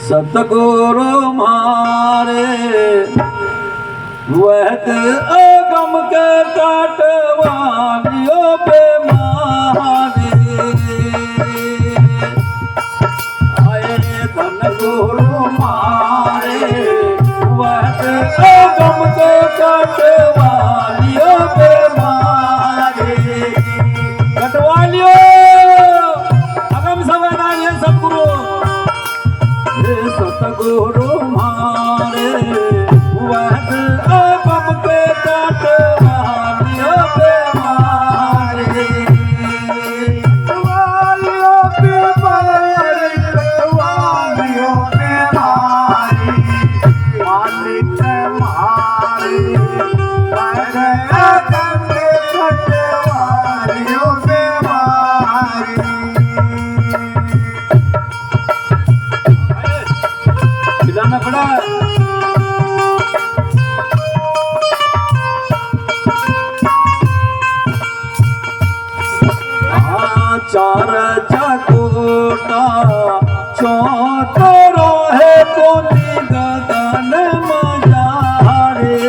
सतगुरु मारे वहद अगम के काटवानियों पे मारे आए धन गुरु मारे वहद अगम के काटवानियों पे मारे कटवालियों अगम संवेदान है सतगुरु सतगुरु मारे वहद अगम के काटवानियों पे मारे कटवालियों पे मारे कटवालियों पे मारे मालिक मारे वहद अगम के कटवालियों पे मारे जाना पड़ा चार चकोटा चौतरो है कोनी गगन मजारे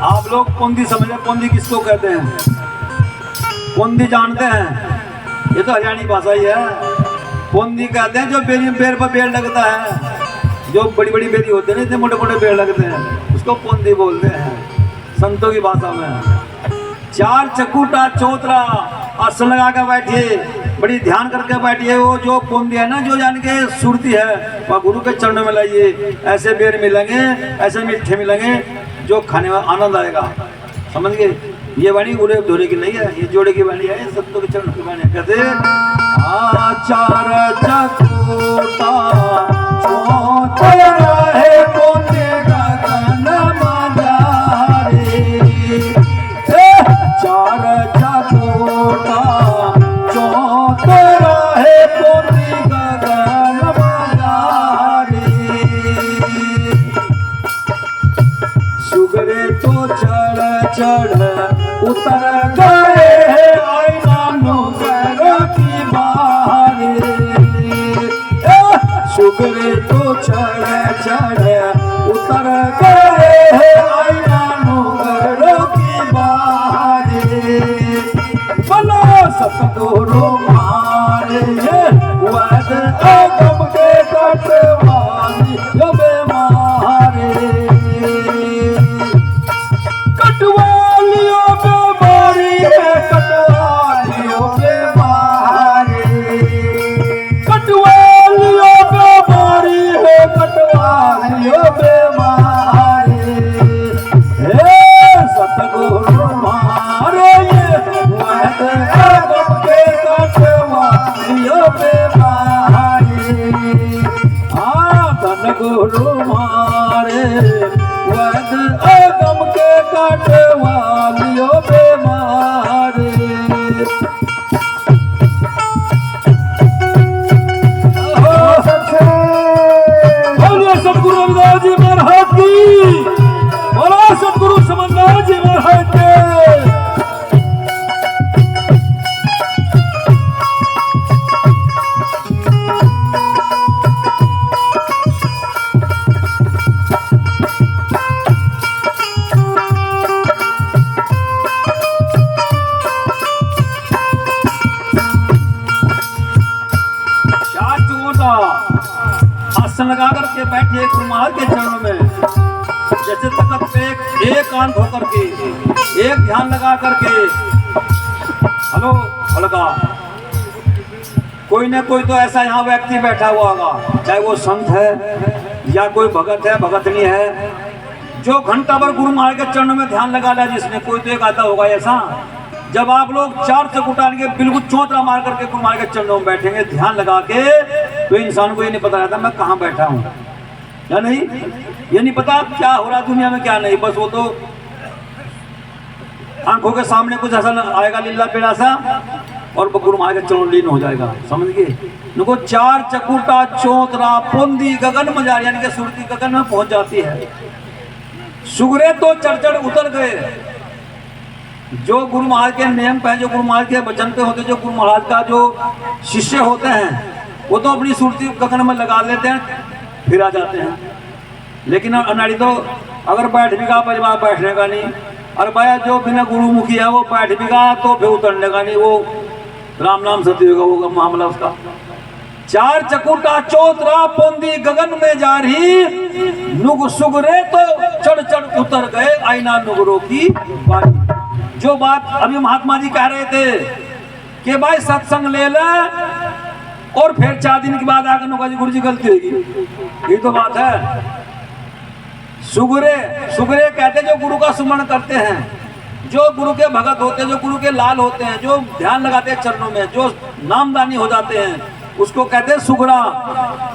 आप लोग पोंदी समझे? पोंदी किसको कहते हैं? पोंदी जानते हैं? ये तो हरियाणी भाषा ही है। पोंदी कहते हैं जो बेर पर पेड़ लगता है, जो बड़ी बड़ी बेरी होते हैं, इतने मोटे मोटे पेड़ लगते हैं, उसको पोंदी बोलते हैं संतों की भाषा में। चार चकुटा चौतरा आसन लगा कर बैठिए, बड़ी ध्यान करके बैठिए। वो जो पोंदी है ना, जो जान के सुरती है, वह गुरु के चरणों में लाइए। ऐसे बेर मिलेंगे, ऐसे मीठे मिलेंगे, जो खाने में आनंद आएगा। समझ गए? ये वाणी उड़े धोने की नहीं है, ये जोड़े की वाणी है, सत्तों के चरण की वाणी है। कहते चार चकोटा चौतरा है कोने गगन मजारे चार चकोटा चौतरा है कोने गगन मजारे सुगरे तो चढ़ उतर गए हैं आईना नौकरों की बाहरे सुगरे तो चढ़ उतर गए हैं आईना नौकरों की बाहरे बोलो सतगुरु मारे वहद अगम के काटवानियों पे मारे कटवालियों पे मारी है कटवालियों पे मारे कटवालियों पे मारी है कटवालियों पे मारे हे सतगुरु मारे वहद अगम के कटवालियों पे मारे धन गुरु मारे वहद अगम के काटवालियों पे मारे बोलिए सतगुरु रविदास जी महाराज की, बोलो सतगुरु समन्वय जी महाराज के। आसन लगा करके बैठिए गुरु महाराज के चरणों में, जैसे तखत पे एक कान होकर के एक ध्यान लगा करके हेलो हल्का कोई न कोई तो ऐसा यहाँ व्यक्ति बैठा हुआ होगा, चाहे वो संत है या कोई भगत है भगतनी है, जो घंटा भर गुरु महाराज के चरणों में ध्यान लगा लिया जिसने, कोई तो एक आता होगा ऐसा। जब आप लोग चार चकुटा के बिल्कुल चौतरा मार करके गुरु महाराज के चरणों में बैठेंगे ध्यान लगा के, तो इंसान को ये नहीं पता रहता मैं कहाँ बैठा हूँ या नहीं, ये नहीं पता क्या हो रहा दुनिया में क्या नहीं। बस वो तो आंखों के सामने कुछ ऐसा आएगा लीला पेड़ा सा, और वो गुरु महाराज के चरणों लीन हो जाएगा। समझ गए? उनको चार चकुटा चौतरा पोंदी गगन में जा रही, यानी कि सुरती गगन में पहुंच जाती है। सुगरे तो चढ़ उतर गए। जो गुरु महाराज के नियम पे, जो गुरु महाराज के वचन पे होते, जो गुरु महाराज का जो शिष्य होते हैं, वो तो अपनी सुरती गगन में लगा लेते हैं, फिर आ जाते हैं। लेकिन अनाड़ी तो अगर बैठ भी गा परिवार बैठने का नहीं, और भाई जो बिना गुरुमुखी है वो बैठ भी गा तो फिर उतरने का नहीं, वो राम नाम सत्य होगा, वो मामला उसका। चार चकुटा चौतरा पोंदी गगन में जा रही, नुग सुगरे तो चढ़ उतर गए, आईना नुगरों की बारी। जो बात अभी महात्मा जी कह रहे थे कि भाई सत्संग ले ले और फिर 4 दिन के बाद आकर नुगा जी गुरु जी गलती होगी, ये तो बात है। सुगरे कहते जो गुरु का सुमरण करते हैं, जो गुरु के भगत होते हैं, जो गुरु के लाल होते हैं, जो ध्यान लगाते हैं चरणों में, जो नामदानी हो जाते हैं, उसको कहते हैं सुगरा।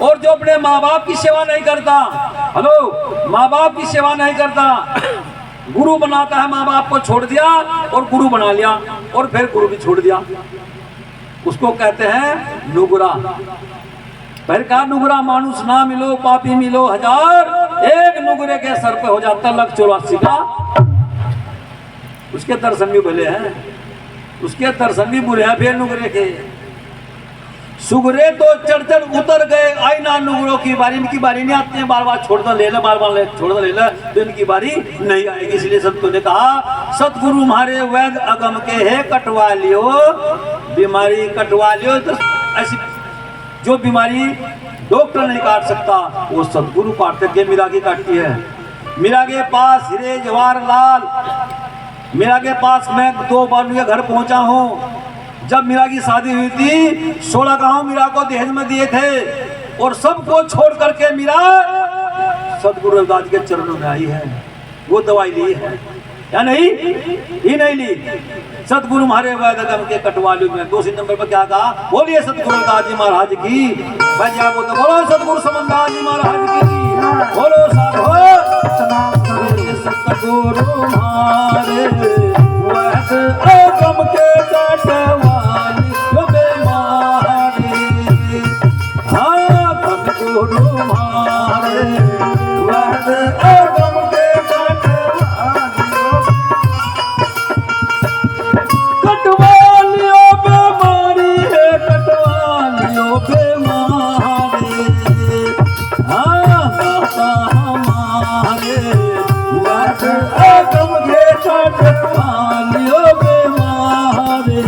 और जो अपने माँ बाप की सेवा नहीं करता, हेलो, माँ बाप की सेवा नहीं करता, गुरु बनाता है, माँ बाप को छोड़ दिया और गुरु बना लिया और फिर गुरु भी छोड़ दिया, उसको कहते हैं नुगरा। फिर कहा नुगरा मानुष ना मिलो पापी मिलो हजार, एक नुगरे के सर पे हो जाता 1,84 का। उसके दर्शन भी भले हैं, उसके दर्शन भी बुरे हैं फिर नुगरे के। सुगरे तो चढ़ उतर गए, आईना नुगरों की बारी। इनकी बारी नहीं आती है, बार बार छोड़ दो ले ले, बार बार छोड़ दो ले ले, तो इनकी बारी नहीं आएगी। इसलिए संतों ने कहा सतगुरु हमारे वैद अगम के है, कटवा लियो बीमारी, कटवा लियो। तो ऐसी जो बीमारी डॉक्टर नहीं काट सकता वो सतगुरु काटते के। मीरा की काटती है। मीरा के पास हीरे जवाहर लाल, मीरा के पास मैं 2 बार उनके घर पहुंचा हूँ। जब मीरा की शादी हुई थी 16 गांव मीरा को दहेज में दिए थे, और सबको छोड़ करके मीरा सतगुरु रविदास के चरणों में आई है। वो दवाई ली है या नहीं? ही नहीं ली। सतगुरु हमारे वैदगम के कटवालू में 2 नंबर पर क्या कहा? बोलिए सतगुरु रविदास जी महाराज की। भैया बोलते बोलो सतगुरु समनदास जी महाराज की, बोलो साधो सतगुरु हमारे वैदगम के कटवालू बेमारी, हाँ सतगुरु हमारे वैदगम के कटवालियो बेमारी है, कटवालियो बेमारी, हाँ माता हमारे वैदगम के कटवालियो बेमारी।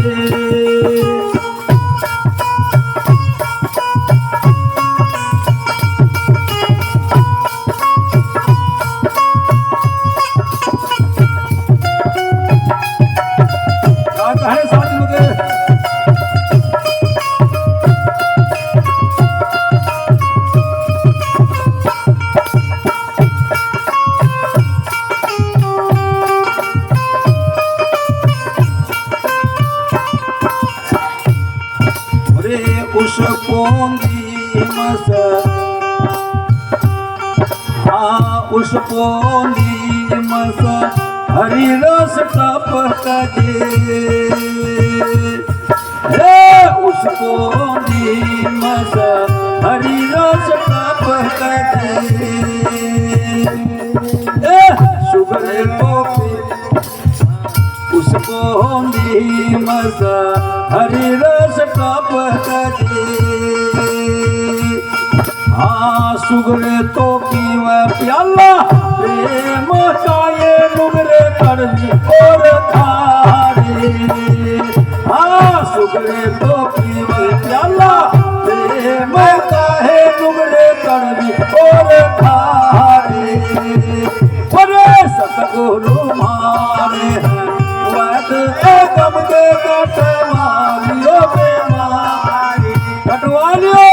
उस पोंदी मस, हाँ उस पोंदी मस हरि रस टप कजे, उस पोंदी मस हरि रस टप कजे, सुगरे गोपी उस पोंदी मस हरि रस टप कजे, हाँ सुगरे तो पीवे प्याला प्रेम काये नुगरे करनी और थारे, हाँ सुगरे तो पीवे प्याला प्रेम काहे नुगरे करनी और थारे, बड़े सतगुरु मारे वैदगम के कटवालियो बेमारी, कटवालियो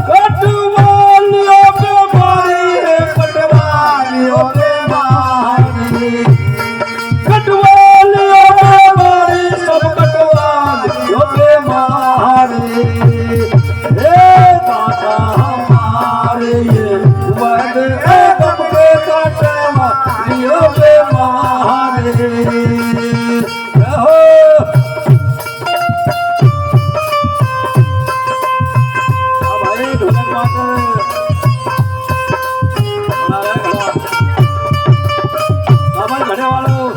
कटवालियो बेमारी है, कटवालियो बेमारी, कटवालियो बेमारी, सब कटवालियो बेमारी। ढोलक मास्टर बना रहे घड़ा। हाँ भाई घड़े वालों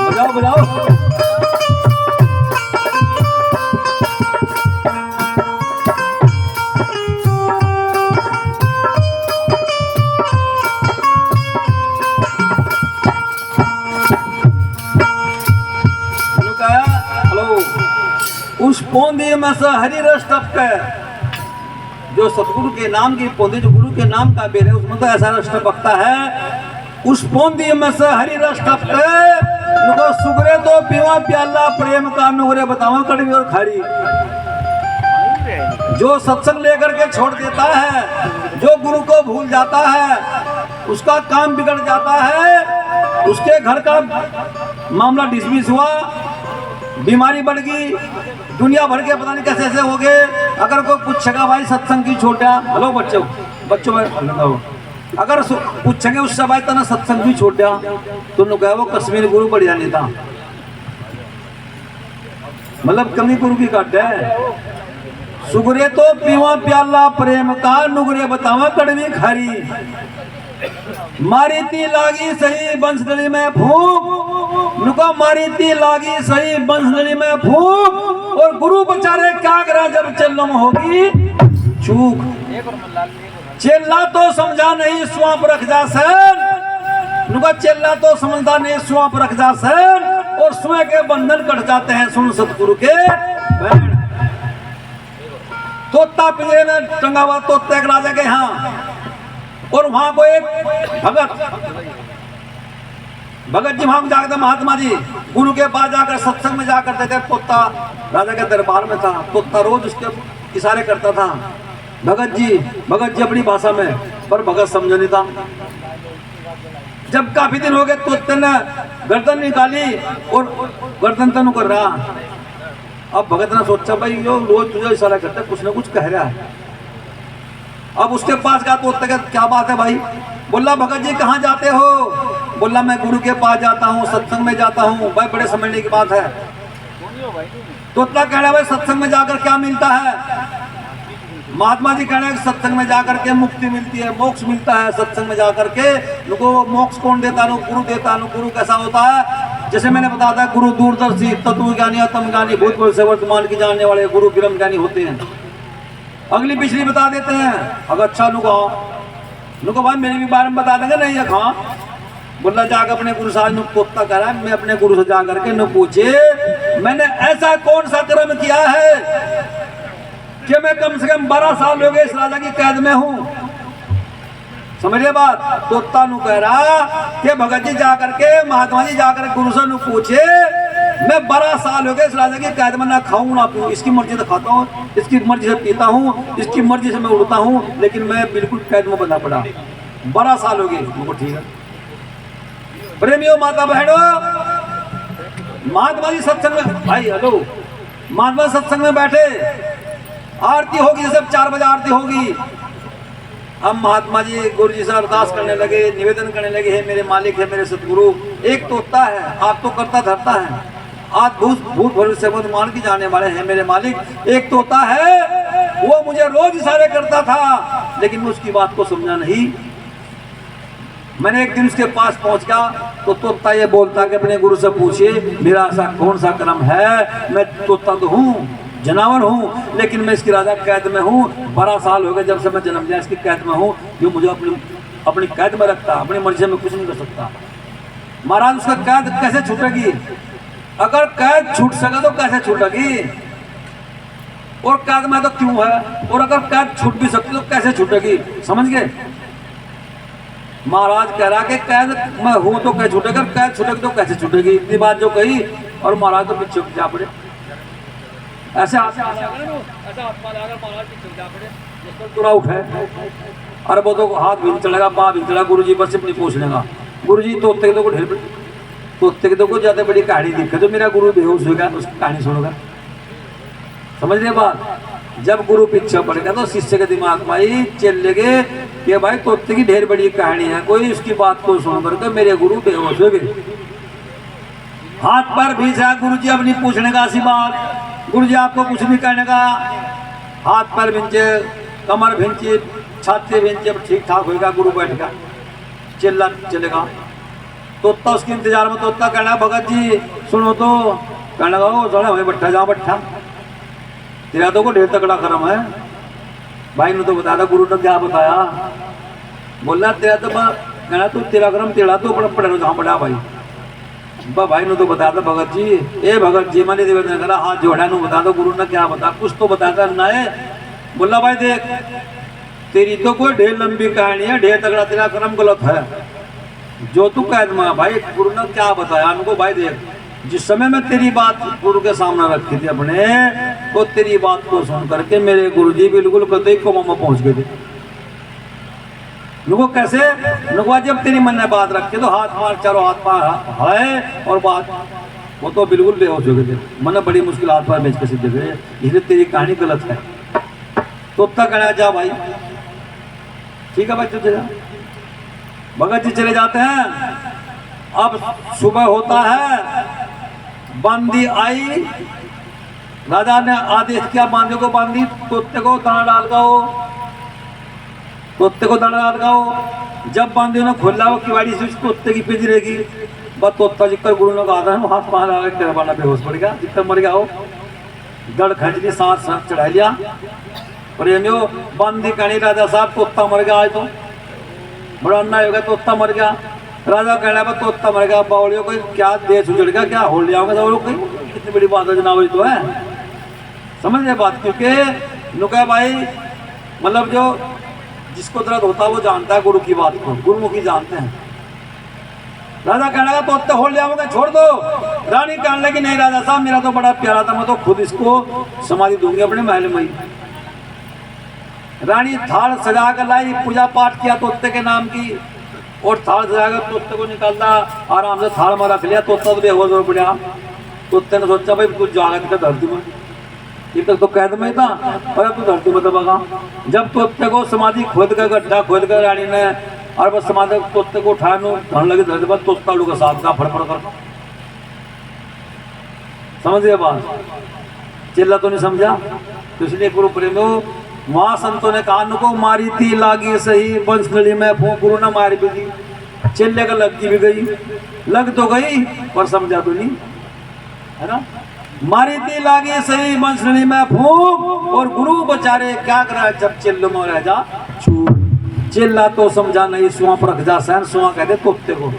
बजाओ बजाओ। उस पौंदी में से हरी रस टपके, जो सतगुरु के नाम की पौंदी, जो गुरु के नाम का बेर है, उसमें तो ऐसा रस टपकता है। उस पौंदी में से हरी रस टपके, नुको सुगरे तो पीवा प्याला प्रेम का, नुगरे बतावा कड़वी और खारी। जो सत्संग लेकर के छोड़ देता है, जो गुरु को भूल जाता है, उसका काम बिगड़ जाता है, उसके घर का मामला डिसमिस हुआ, बीमारी बढ़ गई, दुनिया भर के पता नहीं कैसे ऐसे हो गए। अगर कोई पूछेगा भाई सत्संग की छोटा, हेलो बच्चों में अगर पूछेंगे उससे भाई तना सत्संग भी छोटा, तो नु वो कश्मीर गुरु बढ़िया नहीं था, मतलब कमी गुरु की काट है। सुगरे तो पीवा प्याला प्रेम का, नुगरे बतावा कड़वी खारी। मारी ती लागी सही बंसडली में फूक, नुका मारी ती लागी सही बंसडली में फूक, और गुरु बेचारे क्या करा जब चलम होगी चूक। चेला तो समझा नहीं स्वाप रख जा सन, नुका चेला तो समझता नहीं स्वाप रख जा सन, और स्वयं के बंधन कट जाते हैं सुन सतगुरु के बैण। तोता पिंजरे में टंगा हुआ तोता एक राजा के यहाँ, और वहां को एक भगत जी वहां जाकर महात्मा जी गुरु के पास जाकर सत्संग में जाकर थे। तोता राजा के दरबार में था, तोता रोज उसके इशारे करता था, भगत जी अपनी भाषा में, पर भगत समझ नहीं था। जब काफी दिन हो गए तोते ने गर्दन निकाली और गर्दन तनु कर रहा। अब भगत ने सोचा भाई यो रोज तुझे इशारा करता है, कुछ ना कुछ कह रहा है। अब उसके पास गया तो क्या बात है भाई? बोला भगत जी कहाँ जाते हो? बोला मैं गुरु के पास जाता हूँ, सत्संग में जाता हूँ। भाई बड़े समझने की बात है। तोता कह रहा है भाई सत्संग में जाकर क्या मिलता है? महात्मा जी कह रहे हैं सत्संग में जाकर के मुक्ति मिलती है, मोक्ष मिलता है। सत्संग में जाकर के उनको मोक्ष कौन देता है? गुरु देता है। गुरु कैसा होता है? जैसे मैंने बताया था, गुरु दूरदर्शी, तत्व ज्ञानी, आत्म ज्ञानी, भूत से वर्तमान की जानने वाले गुरु ब्रह्म ज्ञानी होते हैं। अगली पिछली बता देते हैं। अगर अच्छा नुको भाई मेरे भी बारे में बता देंगे नहीं? हाँ। बोला जाकर अपने गुरु साहब ने कोफ्ता करा, मैं अपने गुरु से जाकर के न पूछे मैंने ऐसा कौन सा कर्म किया है कि मैं कम से कम 12 साल हो गए इस राजा की कैद में हूं। समझिए बात। तोता नु कह रहा कि भगत जी जाकर के, महात्मा जी जाकर गुरु से नु पूछे मैं 12 साल हो गए इस राजा की कैद में, ना खाऊं ना पीऊं, इसकी मर्जी से खाता हूँ, इसकी मर्जी से पीता हूँ, इसकी मर्जी से मैं उड़ता हूँ, लेकिन मैं बिल्कुल कैद में बंधा पड़ा। 12 साल हो गए। ठीक है प्रेमियों, माता बहनों, महात्मा जी सत्संग में, भाई हेलो, महात्मा सत्संग में बैठे, आरती होगी, सब 4 बजे आरती होगी। अब महात्मा जी गुरु जी से अरदास करने लगे, निवेदन करने लगे, हे मेरे मालिक, है मेरे सतगुरु, एक तोता है, आप तो करता धरता है, आप भूत भविष्य वर्तमान की जाने वाले हैं मेरे मालिक। एक तोता है, वो मुझे रोज इशारे करता था, लेकिन मैं उसकी बात को समझा नहीं। मैंने एक दिन उसके पास पहुंच गया तो तोता ये बोलता कि अपने गुरु से पूछिए मेरा ऐसा कौन सा कर्म है। मैं तोता तो हूँ, जनावर हूँ, लेकिन मैं इसकी राजा कैद में हूँ। 12 साल हो गए जब से मैं जन्म लिया, इसकी कैद में हूँ। जो मुझे अपनी कैद में रखता, अपनी मर्जी से मैं कुछ नहीं कर सकता। महाराज उसका कैद कैसे छूटेगी? अगर कैद छूट सके तो कैसे छूटेगी? और कैद में तो क्यों है? और अगर कैद छूट भी सकती तो कैसे छूटेगी? समझ गए? महाराज कह रहा कि कैद मैं हूं तो कैसे छूटेगा, कैद छूटेगी तो कैसे छूटेगी? इतनी बात जो कही, और महाराज तो पीछे जा पड़े। ऐसे तुरंत है, अरे वो तो हाथ भी चलेगा, पाँव भी चलेगा, गुरु जी बस अपनी पूछ लेगा। गुरु जी तोते के तो ढेर, तोते के तो को ज्यादा बड़ी कहानी दिखे तो मेरा गुरु बेहोश होगा, उसकी कहानी सुनोगा। समझ रहे बात। जब गुरु पीछे पड़ गया तो शिष्य के दिमाग में आई, चल लगे कि भाई तोते की ढेर बड़ी कहानी है, कोई उसकी बात को सुन करके मेरे गुरु बेहोश हो गए। हाथ पर भीजा गुरु जी अपनी पूछने का सी बात, गुरु जी आपको कुछ नहीं कहने का। हाथ पर भिंचे, कमर भिंची, छाती भिंची, अब ठीक ठाक होगा। गुरु बैठ गया, चिल्ला चलेगा। तोता उसके इंतजार में, तोता कहना भगत जी सुनो तो, कहने लगा वो थोड़ा हमें बैठा जाओ बैठा, तेरा तो को ढेर तकड़ा कर्म है। भाई ने तो बताया था, गुरु ने क्या बताया, बोला तेरा तो कहना तू तेरा कर्म तेरा तो पड़े जहाँ बड़ा भाई। भाई ने तो बताया था भगत जी, ए भगत जी मैंने निवेदन करा, हाथ जोड़ा नु बता दो गुरु ने क्या बता, कुछ तो बताया ना है। बोला भाई देख तेरी तो कोई ढेर लंबी कहानी है, ढेर तगड़ा तेरा कर्म गलत है जो तू कह दूंगा। भाई गुरु ने क्या बताया उनको, भाई देख जिस समय मैं तेरी बात गुरु के सामने रखी थी अपने, तो तेरी बात को सुन करके मेरे गुरु जी बिल्कुल कतई कोमा में पहुंच गए थे। नुको कैसे, नुको जब तेरी मन ने बात रखी तो हाथ मार चारों हाथ पार है और बात, वो तो बिल्कुल बेहोश हो गए थे। मैंने बड़ी मुश्किल हाथ पार बेच के सीधे गए, इसलिए तेरी कहानी गलत है। तो तक कहना जा भाई ठीक है भाई तू चला। भगत जी चले जाते हैं। अब सुबह होता है, बांदी आई, राजा ने आदेश किया बांदी को, बांदी तोते को दाना डाल गाओ, तोते को दाना डाल गाओ। जब बांदी ने खोला वो किवाड़ी से तोते की पिंजरे की, बस तोता जिक्कर गुरु ने कहा था हाथ पार आ गया, तेरा बाला बेहोश पड़ गया, जितना मर गया हो। दड़ खींच ली, सांस चढ़ा लिया। प्रेमियों बांदी कहनी राजा साहब तोता मर गया, आज तो बड़ा अन्याय हो गया, तोता मर गया। राजा कहना बा तोता मर गया, बावलियों को क्या देश उजड़ गया, क्या हो लिया होगा सब लोग, कितनी बड़ी बात है जनाब तो है। समझ रहे बात, क्योंकि नुका भाई मतलब जो जिसको दर्द होता है वो जानता है गुरु की बात को, गुरुमुखी जानते हैं। राजा कहने लगा तोते हो लिया होगा, छोड़ दो। रानी कहने लगी नहीं राजा साहब मेरा तो बड़ा प्यारा था, मैं तो खुद इसको समाधि दूंगी अपने महल में ही। रानी थाल सजा कर लाई, पूजा पाठ किया तोते के नाम की, और थाल सजा कर तोते को निकालना, आराम से थाल में रख लिया। तोता तो बेहोश हो पड़ा। तोते ने सोचा भाई तू जागा धरती में, ये तक तो कैद में था और अब तू धरती में दबा। जब तोते को समाधि खोद कर, गड्ढा खोद कर रानी ने, और बस समाधि तोते को उठाने लगे धरती पर, तोता उड़ का साथ का फड़फड़ कर। समझ गए बात, चिल्ला तो नहीं समझा। तो इसलिए गुरु प्रेमियों वहाँ संतों ने कान को मारी थी लागी सही, बंसगढ़ी में फूंक गुरु ने मारी भी थी, चिल्ले का लगती भी गई, लग तो गई पर समझा तो नहीं, है ना। मारी थी लागी सही बंसगढ़ी में फूंक, और गुरु बेचारे क्या करा जब चिल्लो में रह जा छू। चिल्ला तो समझा नहीं सुआ पर रख जा सहन, सुआ कहते तोते को।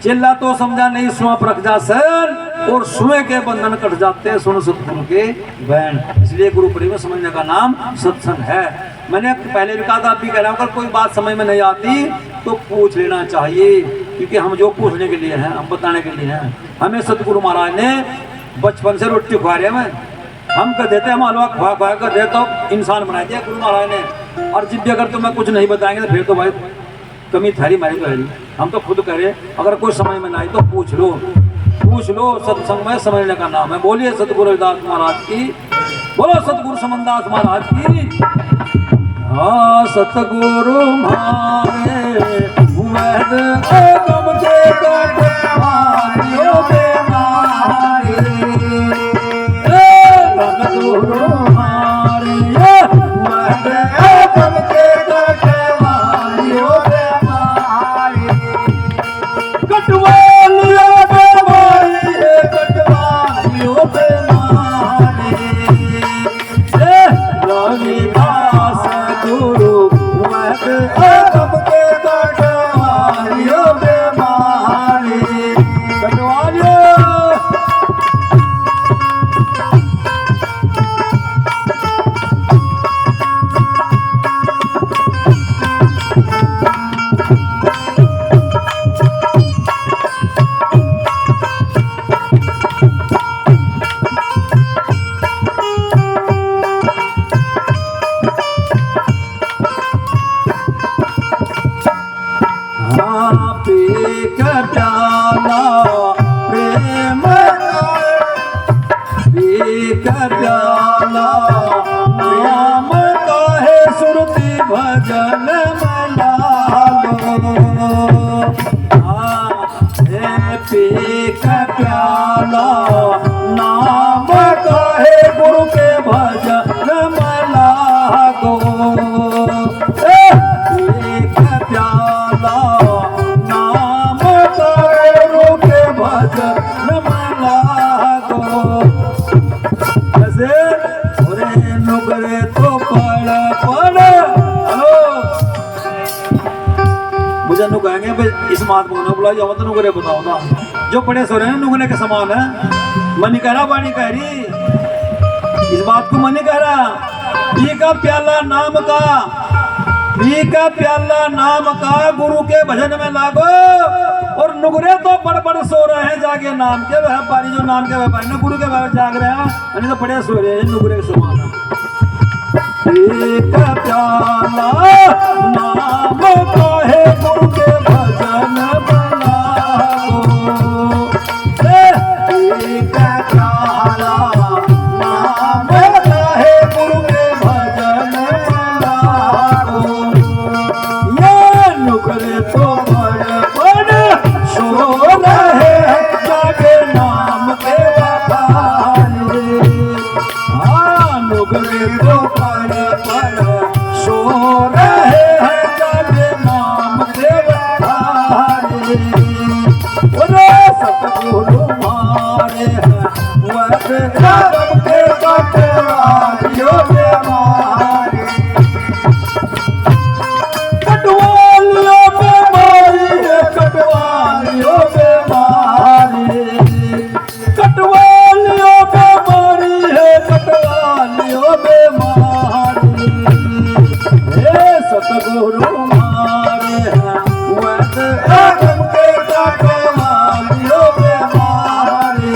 चिल्ला तो समझा नहीं सुआ पर रख जा सहन, और सुए के बंधन कट जाते हैं सुन सतगुरु के बहन। इसलिए गुरु प्रेम समझने का नाम सत्संग है। मैंने पहले भी कहा था, अब भी कह रहा हूँ, अगर कोई बात समझ में नहीं आती तो पूछ लेना चाहिए, क्योंकि हम जो पूछने के लिए हैं हम बताने के लिए हैं। हमें सतगुरु महाराज ने बचपन से रोटी खुआ रहे हैं, हम कर देते हम हलवा खुआ खुआ कर देते तो इंसान बना दिया गुरु महाराज ने। और जब भी अगर तुम्हें कुछ नहीं बताएंगे तो फिर तो भाई कमी थारी मारी तो है। हम तो खुद करें, अगर कोई समझ में ना आई तो पूछ लो, पूछ लो। सत्संग में समझने का नाम है। बोलिए सतगुरु रविदास महाराज की, बोलो सतगुरु समनदास महाराज की। हाँ सतगुरु मारे वैद गम के मारियो बेमारी, सतगुरु मारे वैद गम के मारियो बेमारी, कटवालियो बेमारी कटवालियो बेमारी, रविदास गुरु वैद गम के कटवालियो बेमारी। पी का प्याला नाम कहे गुरु के भजन में लागो। पी का प्याला नाम कहे गुरु के भजन में लागो। कैसे ओरे नुगरे तो पड़ हेलो मुझे नु कहेंगे भाई इस महात्मा को ना बुला जाओ तो नुगरे बताओ ना जो पढ़े सो रहे हैं नुगने के समान है। मनी कह रहा वाणी कह रही इस बात को मनी कह रहा पी का प्याला नाम का पी का प्याला नाम का गुरु के भजन में लागो। और नुगरे तो बड़ सो रहे हैं जागे नाम के व्यापारी जो नाम के व्यापारी ना गुरु के व्यापारी जाग रहे हैं तो बड़े सो रहे हैं नुगरे के समान पी का प्याला नाम कहे गुरु के भजन में लागो। पी का प्याला नाम कहे गुरु के भजन में लागो। ये नुगरे तो बड़ सो रहे हैं जागे नाम के व्यापारी। हाँ नुगरे तो सो रहे हैं जागे नाम के व्यापारी। सतगुरु मारे हैं वैसे राम के कटवालियों के मारे कटवालियों के मारे कटवालियों के मारे कटवालियों के मारी है कटवालियों के मारे। सतगुरु मारे हैं वैसे राम के कटवालियों के मारे।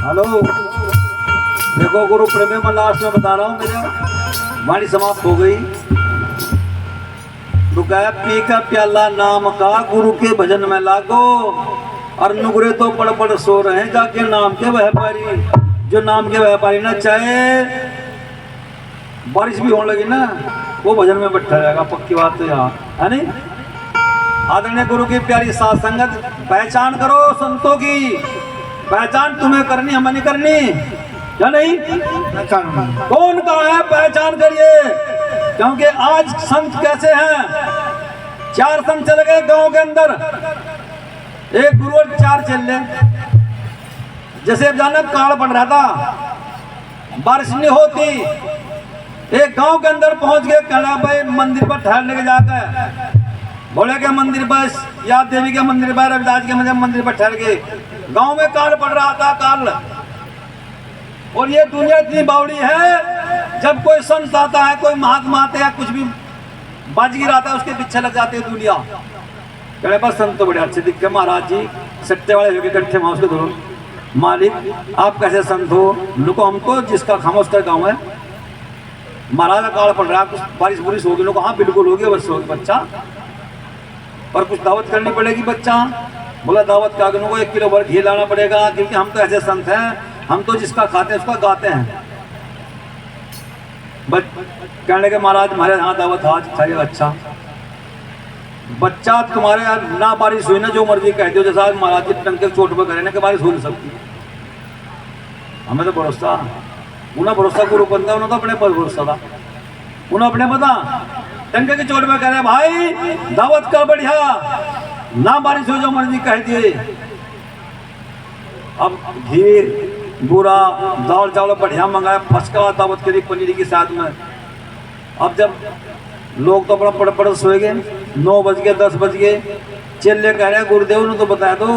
हेलो देखो गुरु प्रेमी मैं लास्ट में बता रहा हूँ मेरे वाणी समाप्त हो गई। रुकाया पी का प्याला नाम का गुरु के भजन में लागो। और नुगरे तो पड़ सो रहे हैं जाके नाम के व्यापारी। जो नाम के व्यापारी ना चाहे बारिश भी होने लगी ना वो भजन में बैठा रहेगा पक्की बात तो यहाँ है नहीं। आदरणीय गुरु की प्यारी साथ संगत पहचान करो संतों की पहचान तुम्हें करनी हमें नहीं करनी क्या नहीं कौन कहा है पहचान करिए। क्योंकि आज संत कैसे हैं 4 संत चले गए गांव के अंदर एक गुरु और 4 चेले। जैसे अचानक काल पड़ रहा था बारिश नहीं होती एक गांव के अंदर पहुंच गए। कहना भाई मंदिर पर ठहरने के जाकर भोले के मंदिर पर या देवी के मंदिर पर रविदास के मंदिर पर ठहर गए। गांव में काल पड़ रहा था काल। और ये दुनिया इतनी बावड़ी है जब कोई संत आता है कोई महात्मा आते हैं कुछ भी बाजगीर आता है उसके पीछे लग जाती है दुनिया। कहने पर संत तो बड़े अच्छे दिखते महाराज जी सट्टे वाले होके इकट्ठे वहां उसके दोनों मालिक आप कैसे संत हो। लोगों हम तो जिसका खामा उसका गाँव है महाराज का काल पड़ रहा है कुछ बारिश बुरिश होगी। लोग हाँ बिल्कुल होगी बस होगी बच्चा पर कुछ दावत करनी पड़ेगी बच्चा। बोला दावत का को 1 किलो भर घी लाना पड़ेगा क्योंकि हम तो ऐसे संत हैं हम तो जिसका खाते हैं उसका गाते हैं। बट कहने के महाराज हमारे यहाँ दावत आज खाइएगा। अच्छा बच्चा तुम्हारे यार ना बारिश हुई ना जो मर्जी कह दो जैसा महाराज जी टंके चोट पर करें ना कि बारिश हो नहीं सकती। हमें तो भरोसा उन्हें भरोसा गुरु बंदा उन्हें तो अपने पर भरोसा था। उन्हें अपने पता टंके की चोट में कह रहे भाई दावत का बढ़िया ना बारिश हो जो मर्जी कह दिए। अब घी बूरा दाल चावल बढ़िया मंगाया फसका दावत के लिए पनीर के साथ में। अब जब लोग तो बड़ा पड़ सोए गए 9 बज गए 10 बज गए। चेले कह रहे हैं गुरुदेव ने तो बताया तो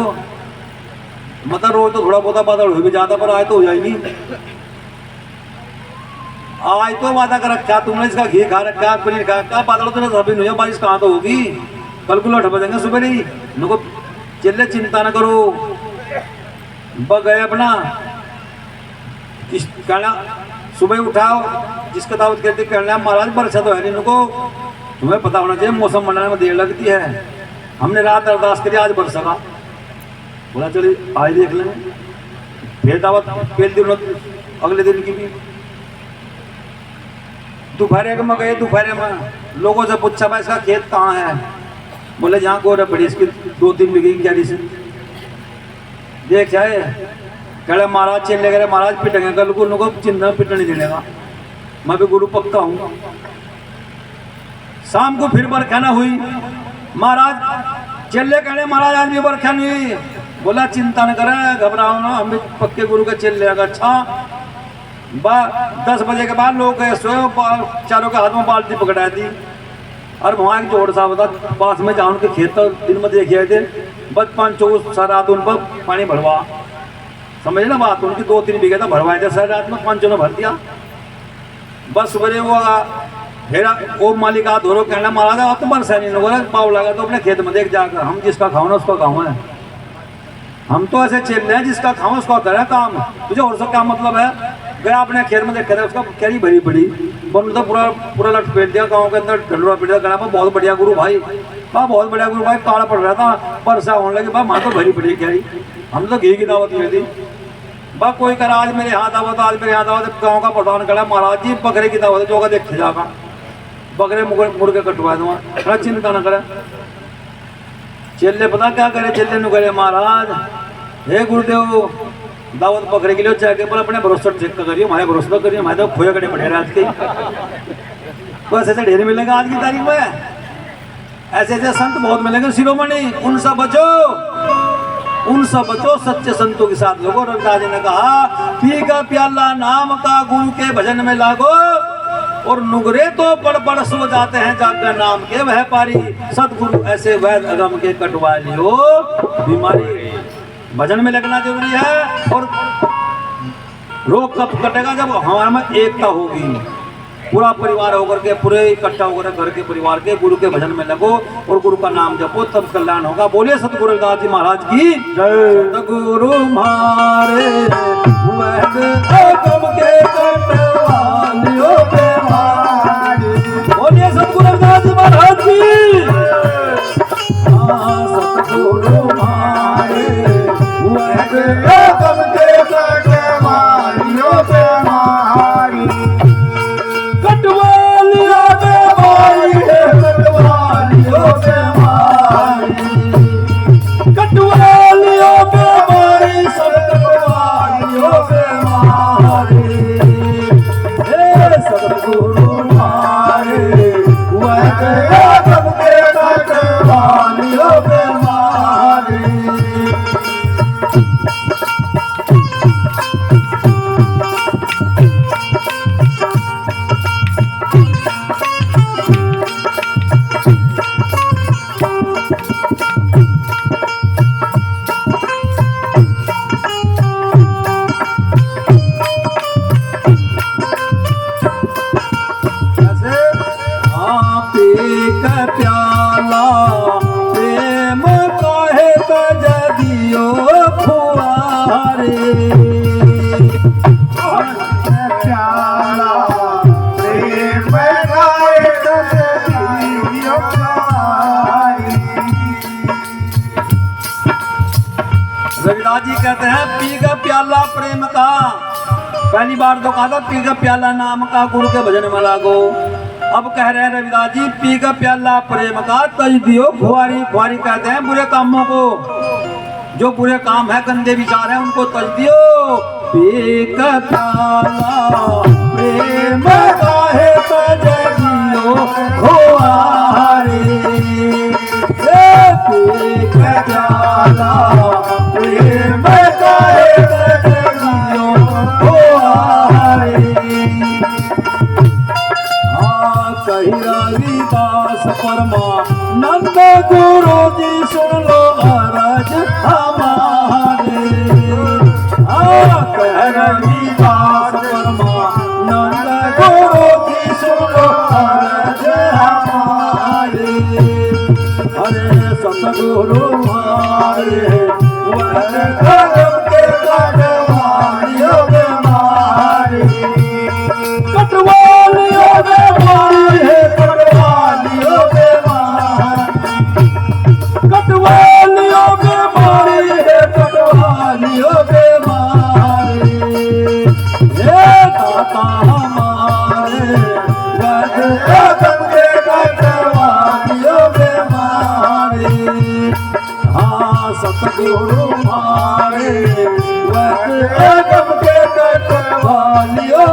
मतलब रोज तो थोड़ा बहुत बादल हो भी जाता पर आज तो हो जाएगी। आज तो वादा कर रखा तुमने इसका घी खा रखा पनीर खा रखा बादल तो सभी नहीं बारिश कहाँ तो होगी। कल को 8 बजेंगे सुबह नहीं उनको चले चिंता न करो ब गए अपना कहना सुबह उठाओ जिसका दावत कहते कहना महाराज वर्षा तो है नहीं उनको तुम्हें पता होना चाहिए मौसम बनाने में देर लगती है। हमने रात अरदास करी आज वर्षा का बोला चलिए आज देख लेंगे फिर दावत पहले दिन अगले दिन की भी दोपहर में गए। दोपहर में लोगों से पूछा भाई इसका खेत कहाँ है बोले जहाँ को बड़ी इसकी 2-3 बीघे की क्यारी से देख जाए कह महाराज चले गए महाराज पिटेंगे कल को उनको चिंता पिटने नहीं देगा मैं भी गुरु पक्का हूँ। शाम को फिर बरखा ना हुई महाराज चले कह महाराज आज भी बरखा नहीं हुई बोला चिंता न करे घबराओ ना हम भी पक्के गुरु का चल लेगा। अच्छा 10 बजे के बाद लोग गए सोए चारों के हाथ में बाल्टी पकड़ा दी और वहाँ एक जोड़ साहब था पास में जहाँ उनके खेत दिन में देखे थे बस 5 सारी रात उन पर पानी भरवा समझ ना बात उनकी 2-3 बीघे था भरवाए थे सारी रात में 5 ने भर दिया। बस सुबह वो फिर वो मालिक आ धोरो कहना महाराज आप तो बरसा नहीं लोगों पाव लगा तो अपने खेत में देख जाकर हम जिसका खाओ ना उसका गाँव है हम तो ऐसे चल रहे हैं जिसका खाओ उसका करें काम तुझे और सब क्या मतलब है। गया अपने खेत में देख कर उसका कैरी भरी पड़ी बन तो पूरा लट पेट दिया गाँव के अंदर ढंडोरा पेट दिया कहना बहुत बढ़िया गुरु भाई वाह बहुत बढ़िया गुरु भाई काला पड़ रहा था वर्षा होने लगी माँ तो भरी पड़ी कैरी हम तो घी की दावत में थी बा कोई कर आज मेरे यहाँ दावत आज मेरे यहाँ दावत गाँव का प्रधान करा महाराज जी बकरे की दावत जो का देख जागा बकरे मुर्गे कटवा दूंगा चिंता न करे। चेले पता क्या करे चेले नु करे महाराज हे गुरुदेव दावत बकरे के लिए जाके पर अपने भरोसा चेक करिए हमारे भरोसा करिए हमारे तो खोया कटे पड़े आज के बस ऐसे ढेर मिलेगा आज की तारीख में ऐसे ऐसे संत बहुत मिलेंगे शिरोमणि उनसे बचो सच्चे संतों के साथ लोगों। रविदास जी ने कहा पी का प्याला नाम का गुरु के भजन में लागो और नुगरे तो पड़ सो जाते हैं जाकर नाम के वह पारी सतगुरु ऐसे वैद अगम के कटवा लियो बीमारी। भजन में लगना जरूरी है और रोग कब कटेगा जब हमारे में एकता होगी पूरा परिवार होकर के पूरे इकट्ठा होकर घर के परिवार के गुरु के भजन में लगो और गुरु का नाम जपो तब कल्याण होगा। बोलिए सतगुरु रविदास जी महाराज की जय। सतगुरु मारे वैद अगम के कटवा लियो बीमारी। बोलिए सतगुरु रविदास जी महाराज की सतगुरु मारे वैद अगम के कटवा लियो बीमारी। कटवा लियो बीमारी कटवा लियो बीमारी सब कटवा लियो बीमारी। सतगुरु मारे वैद अगम के कटवा लियो बीमारी। प्याला प्रेम काहे तजदियो फुआरे प्याला प्रेम काहे तजदियो फुआरे। रविदास जी कहते हैं पी का प्याला प्रेम का पहली बार तो कहा था पी का प्याला नाम का गुरु के भजन में लागो। अब कह रहे हैं रविदास जी पी का प्याला प्रेम का तज दियो खुआरी। खुआरी कहते हैं बुरे कामों को जो बुरे काम है गंदे विचार है उनको तज दियो। पी का प्याला प्रेम काहे तज दियो खुआरी। पी का प्याला प्रेम काहे तज दियो खुआरी। कही रविदास परमानंद गुरु जी सुन लो अरज हमारे। कह रविदास परमानंद गुरु जी सुन लो अरज हमारे। हरे मारे वद अगम के कटवालियों बेमारी कटवालियों बेमारी है कटवालियों बेमारी कटवालियों बेमारी है कटवालियों बेमारी हे दाता हमारे वद अगम के कटवालियों बेमारी हाँ सतगुरु मारे वद अगम के कटवालियों